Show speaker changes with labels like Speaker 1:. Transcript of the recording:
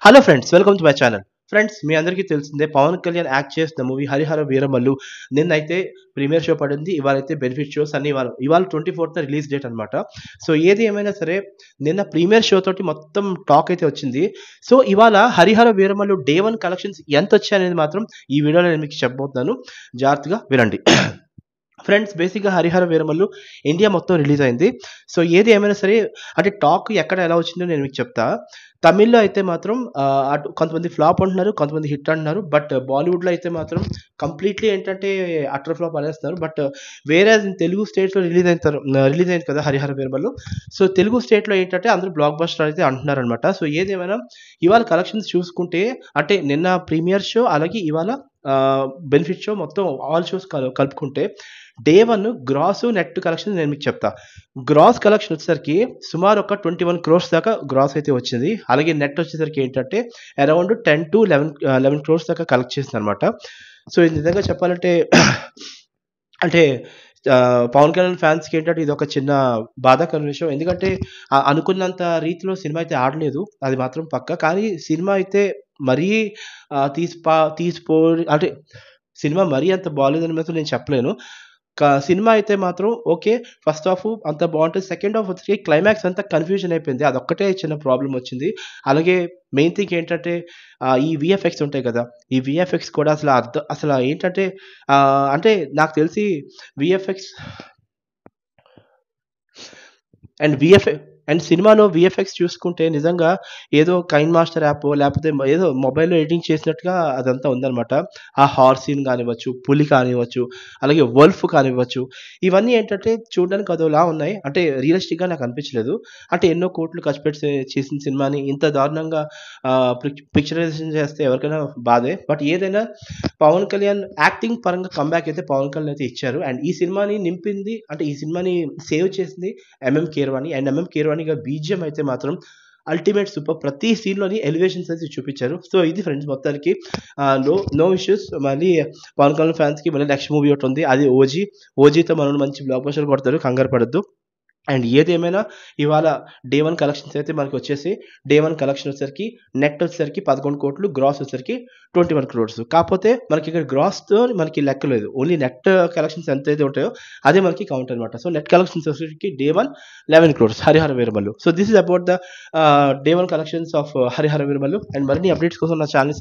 Speaker 1: Hello friends, welcome to my channel. Friends, మీ అందరికీ తెలిసిందే పవన్ కళ్యాణ్ యాక్ట్ చేసిన మూవీ హరిహర వీరమల్లు నిన్నైతే ప్రీమియర్ షో పడింది. ఇవాళైతే బెనిఫిట్ షోస్ అన్ని ఇవాళ 24th రిలీజ్ డేట్ అనమాట. సో ఏది ఏమైనా సరే నిన్న ప్రీమియర్ షో తోటి మొత్తం టాక్ అయితే వచ్చింది. సో ఇవాళ హరిహర వీరమల్లు డే 1 కలెక్షన్స్ ఎంత వచ్చాయి అనేది మాత్రం ఈ వీడియోలో నేను మీకు చెప్పబోతున్నాను. జాగ్రత్తగా వినండి. ఫ్రెండ్స్, బేసిక్గా హరిహర వీరమల్లు ఇండియా మొత్తం రిలీజ్ అయింది. సో ఏది ఏమైనా సరే అంటే టాక్ ఎక్కడ ఎలా వచ్చిందో నేను మీకు చెప్తా. తమిళ్లో అయితే మాత్రం అటు కొంతమంది ఫ్లాప్ అంటున్నారు, కొంతమంది హిట్ అంటున్నారు. బట్ బాలీవుడ్లో అయితే మాత్రం కంప్లీట్లీ ఏంటంటే అటర్ ఫ్లాప్ అనేస్తున్నారు. బట్ వేరే తెలుగు స్టేట్స్లో రిలీజ్ అయింది కదా హరిహర వీరమల్లు. సో తెలుగు స్టేట్లో ఏంటంటే అందరూ బ్లాక్ బస్టర్ అయితే అంటున్నారు అనమాట. సో ఏదేమైనా ఇవాళ కలెక్షన్స్ చూసుకుంటే అంటే నిన్న ప్రీమియర్ షో అలాగే ఇవాళ బెనిఫిట్ షో మొత్తం ఆల్ షోస్ కలుపుకుంటే డే 1 గ్రాస్ నెట్ కలెక్షన్ నేను మీకు చెప్తా. గ్రాస్ కలెక్షన్ వచ్చేసరికి సుమారు ఒక 21 crores దాకా గ్రాస్ అయితే వచ్చింది. అలాగే నెట్ వచ్చేసరికి ఏంటంటే అరౌండ్ 10 to 11 crores దాకా కలెక్ట్ చేసింది అనమాట. సో ఇది నిజంగా చెప్పాలంటే అంటే పవన్ కళ్యాణ్ ఫ్యాన్స్కి ఏంటంటే ఇది ఒక చిన్న బాధాకర విషయం. ఎందుకంటే అనుకున్నంత రీతిలో సినిమా అయితే ఆడలేదు, అది మాత్రం పక్క. కానీ సినిమా అయితే మరీ తీసిపో అంటే సినిమా మరీ అంత బాగాలేదని మాత్రం నేను చెప్పలేను. సినిమా అయితే మాత్రం ఓకే, ఫస్ట్ హాఫ్ అంత బాగుంటుంది. సెకండ్ హాఫ్ వచ్చి క్లైమాక్స్ అంతా కన్ఫ్యూజన్ అయిపోయింది. అదొక్కటే చిన్న ప్రాబ్లం వచ్చింది. అలాగే మెయిన్ థింగ్ ఏంటంటే ఈ విఎఫ్ఎక్స్ ఉంటాయి కదా, ఈ విఎఫ్ఎక్స్ కూడా అసలు ఏంటంటే అంటే నాకు తెలిసి విఎఫ్ఎక్స్ అండ్ సినిమాలో విఎఫ్ఎక్స్ చూసుకుంటే నిజంగా ఏదో కైన్ మాస్టర్ యాప్ లేకపోతే ఏదో మొబైల్లో ఎడిటింగ్ చేసినట్టుగా అదంతా ఉందన్నమాట. ఆ హార్స్ సీన్ కానివ్వచ్చు, పులి కానివ్వచ్చు, అలాగే వల్ఫ్ కానివ్వచ్చు, ఇవన్నీ ఏంటంటే చూడడానికి అదోలా ఉన్నాయి. అంటే రియలిస్టిక్గా నాకు అనిపించలేదు. అంటే ఎన్నో కోట్లు ఖర్చు పెట్టి చేసిన సినిమాని ఇంత దారుణంగా పిక్చరైజేషన్ చేస్తే ఎవరికైనా బాధే. బట్ ఏదైనా పవన్ కళ్యాణ్ యాక్టింగ్ పరంగా కంబ్యాక్ అయితే పవన్ కళ్యాణ్ అయితే ఇచ్చారు. అండ్ ఈ సినిమాని నింపింది అంటే ఈ సినిమాని సేవ్ చేసింది ఎంఎం కీరవాణి. అండ్ ఎంఎం కీరవాణిగా బీజిఎం అయితే మాత్రం అల్టిమేట్ సూపర్. ప్రతి సీన్లోని ఎలివేషన్స్ అయితే చూపించారు. సో ఇది ఫ్రెండ్స్ మొత్తానికి నో ఇష్యూస్. మళ్ళీ పవన్ కళ్యాణ్ ఫ్యాన్స్కి మళ్ళీ నెక్స్ట్ మూవీ ఒకటి ఉంది, అది ఓజీతో మనం మంచి బ్లాక్ బస్టర్ కొడతారు, కంగారు పడద్దు. అండ్ ఏదేమైనా ఇవాళ డే 1 కలెక్షన్స్ అయితే మనకి వచ్చేసి డే 1 కలెక్షన్ వచ్చేసరికి నెట్ వచ్చేసరికి 11 కోట్లు, గ్రాస్ వచ్చేసరికి 21 crores. కాకపోతే మనకి ఇక్కడ గ్రాస్తో మనకి లెక్క లేదు, ఓన్లీ నెట్ కలెక్షన్స్ ఎంత అయితే ఉంటాయో అదే మనకి కౌంట్ అనమాట. సో నెట్ కలెక్షన్స్ వచ్చేసరికి day 1 11 crores Harihara Veeramallu. So this is about the day 1 collections of Harihara Veeramallu. And మరిన్ని అప్డేట్స్ కోసం నా ఛానల్